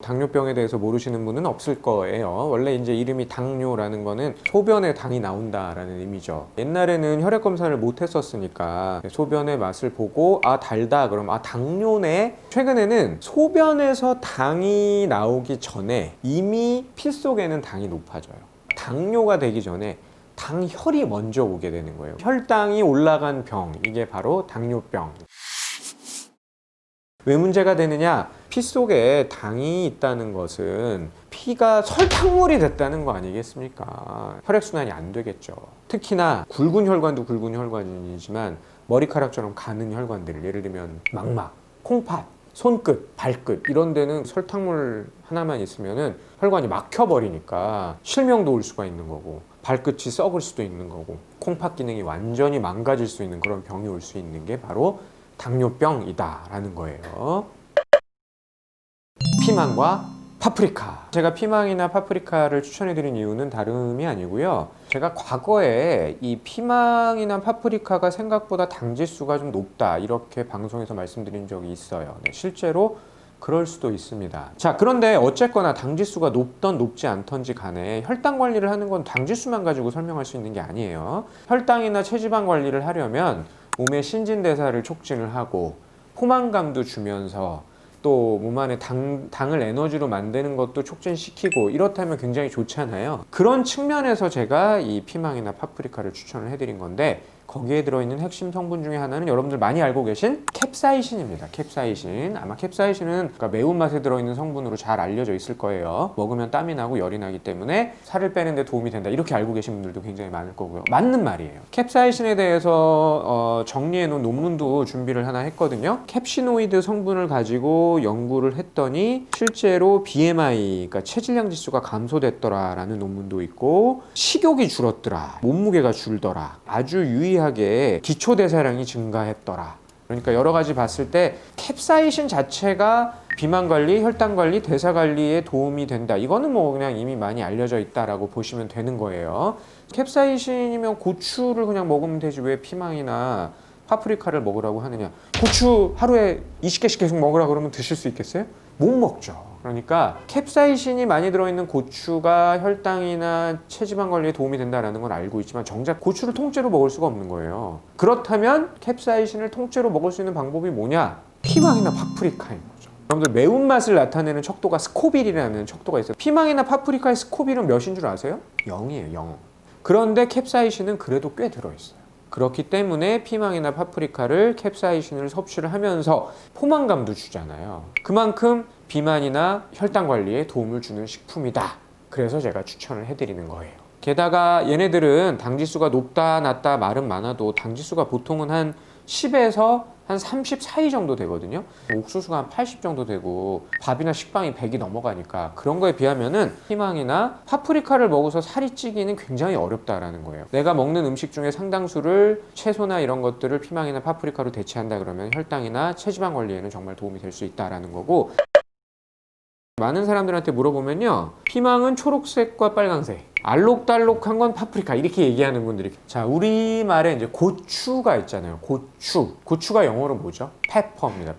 당뇨병에 대해서 모르시는 분은 없을 거예요. 원래 이제 이름이 당뇨라는 거는 소변에 당이 나온다라는 의미죠. 옛날에는 혈액 검사를 못 했었으니까 소변의 맛을 보고 아 달다 그럼 아 당뇨네. 최근에는 소변에서 당이 나오기 전에 이미 피 속에는 당이 높아져요. 당뇨가 되기 전에 당혈이 먼저 오게 되는 거예요. 혈당이 올라간 병, 이게 바로 당뇨병. 왜 문제가 되느냐? 피 속에 당이 있다는 것은 피가 설탕물이 됐다는 거 아니겠습니까? 혈액순환이 안 되겠죠. 특히나 굵은 혈관도 굵은 혈관이지만 머리카락처럼 가는 혈관들, 예를 들면 망막, 콩팥, 손끝, 발끝 이런 데는 설탕물 하나만 있으면은 혈관이 막혀버리니까 실명도 올 수가 있는 거고 발끝이 썩을 수도 있는 거고 콩팥 기능이 완전히 망가질 수 있는 그런 병이 올 수 있는 게 바로 당뇨병이다라는 거예요. 피망과 파프리카. 제가 피망이나 파프리카를 추천해드린 이유는 다름이 아니고요. 제가 과거에 이 피망이나 파프리카가 생각보다 당지수가 좀 높다 이렇게 방송에서 말씀드린 적이 있어요. 네, 실제로 그럴 수도 있습니다. 자, 그런데 어쨌거나 당지수가 높던 높지 않던지 간에 혈당 관리를 하는 건 당지수만 가지고 설명할 수 있는 게 아니에요. 혈당이나 체지방 관리를 하려면 몸의 신진대사를 촉진을 하고 포만감도 주면서 또 몸 안에 당을 에너지로 만드는 것도 촉진시키고 이렇다면 굉장히 좋잖아요. 그런 측면에서 제가 이 피망이나 파프리카를 추천을 해드린 건데 거기에 들어있는 핵심 성분 중에 하나는 여러분들 많이 알고 계신 캡사이신입니다. 캡사이신. 아마 캡사이신은 매운맛에 들어있는 성분으로 잘 알려져 있을 거예요. 먹으면 땀이 나고 열이 나기 때문에 살을 빼는 데 도움이 된다. 이렇게 알고 계신 분들도 굉장히 많을 거고요. 맞는 말이에요. 캡사이신에 대해서 정리해 놓은 논문도 준비를 하나 했거든요. 캡시노이드 성분을 가지고 연구를 했더니 실제로 BMI, 그러니까 체질량 지수가 감소됐더라라는 논문도 있고 식욕이 줄었더라, 몸무게가 줄더라, 아주 유의하게 기초 대사량이 증가했더라. 그러니까 여러 가지 봤을 때 캡사이신 자체가 비만 관리, 혈당 관리, 대사 관리에 도움이 된다. 이거는 뭐 그냥 이미 많이 알려져 있다라고 보시면 되는 거예요. 캡사이신이면 고추를 그냥 먹으면 되지 왜 피망이나 파프리카를 먹으라고 하느냐. 고추 하루에 20개씩 계속 먹으라 그러면 드실 수 있겠어요? 못 먹죠. 그러니까 캡사이신이 많이 들어있는 고추가 혈당이나 체지방 관리에 도움이 된다는 건 알고 있지만 정작 고추를 통째로 먹을 수가 없는 거예요. 그렇다면 캡사이신을 통째로 먹을 수 있는 방법이 뭐냐? 피망이나 파프리카인 거죠. 여러분들 매운맛을 나타내는 척도가 스코빌이라는 척도가 있어요. 피망이나 파프리카의 스코빌은 몇인 줄 아세요? 0이에요. 0. 그런데 캡사이신은 그래도 꽤 들어있어요. 그렇기 때문에 피망이나 파프리카를 캡사이신을 섭취를 하면서 포만감도 주잖아요. 그만큼 비만이나 혈당 관리에 도움을 주는 식품이다. 그래서 제가 추천을 해드리는 거예요. 게다가 얘네들은 당지수가 높다 낮다 말은 많아도 당지수가 보통은 한 10에서 한 30 사이 정도 되거든요. 옥수수가 한 80 정도 되고 밥이나 식빵이 100이 넘어가니까 그런 거에 비하면은 피망이나 파프리카를 먹어서 살이 찌기는 굉장히 어렵다라는 거예요. 내가 먹는 음식 중에 상당수를 채소나 이런 것들을 피망이나 파프리카로 대체한다 그러면 혈당이나 체지방 관리에는 정말 도움이 될 수 있다라는 거고, 많은 사람들한테 물어보면요, 피망은 초록색과 빨강색, 알록달록한 건 파프리카 이렇게 얘기하는 분들이, 자, 우리말에 이제 고추가 있잖아요. 고추가 영어로 뭐죠? 페퍼입니다.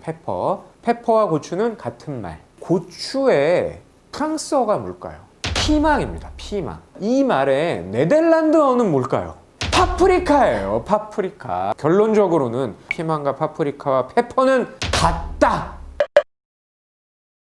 페퍼와 고추는 같은 말. 고추의 프랑스어가 뭘까요? 피망입니다. 피망. 이 말의 네덜란드어는 뭘까요? 파프리카예요. 파프리카. 결론적으로는 피망과 파프리카와 페퍼는 같다.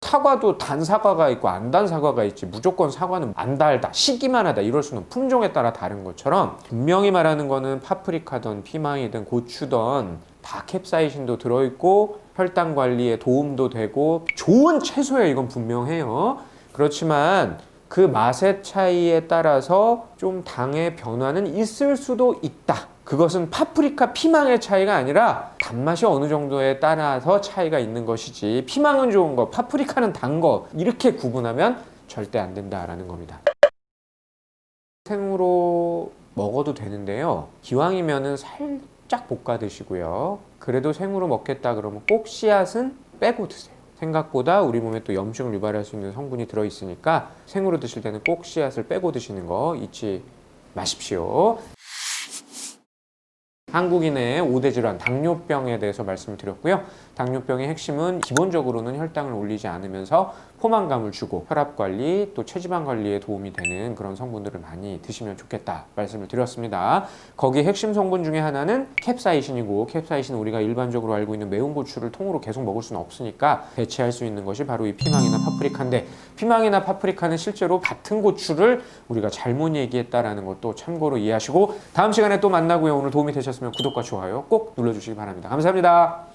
사과도 단 사과가 있고 안 단 사과가 있지 무조건 사과는 안 달다, 시기만 하다 이럴 수는 품종에 따라 다른 것처럼 분명히 말하는 거는 파프리카든 피망이든 고추든 다 캡사이신도 들어있고 혈당 관리에 도움도 되고 좋은 채소예요. 이건 분명해요. 그렇지만 그 맛의 차이에 따라서 좀 당의 변화는 있을 수도 있다. 그것은 파프리카, 피망의 차이가 아니라 단맛이 어느 정도에 따라서 차이가 있는 것이지 피망은 좋은 거, 파프리카는 단 거 이렇게 구분하면 절대 안 된다라는 겁니다. 생으로 먹어도 되는데요. 기왕이면은 살짝 볶아 드시고요. 그래도 생으로 먹겠다 그러면 꼭 씨앗은 빼고 드세요. 생각보다 우리 몸에 또 염증을 유발할 수 있는 성분이 들어있으니까 생으로 드실 때는 꼭 씨앗을 빼고 드시는 거 잊지 마십시오. 한국인의 5대 질환, 당뇨병에 대해서 말씀을 드렸고요. 당뇨병의 핵심은 기본적으로는 혈당을 올리지 않으면서 포만감을 주고 혈압 관리 또 체지방 관리에 도움이 되는 그런 성분들을 많이 드시면 좋겠다 말씀을 드렸습니다. 거기 핵심 성분 중에 하나는 캡사이신이고, 캡사이신은 우리가 일반적으로 알고 있는 매운 고추를 통으로 계속 먹을 수는 없으니까 대체할 수 있는 것이 바로 이 피망이나 파프리카인데, 피망이나 파프리카는 실제로 같은 고추를 우리가 잘못 얘기했다라는 것도 참고로 이해하시고, 다음 시간에 또 만나고요. 오늘 도움이 되셨으면 구독과 좋아요 꼭 눌러주시기 바랍니다. 감사합니다.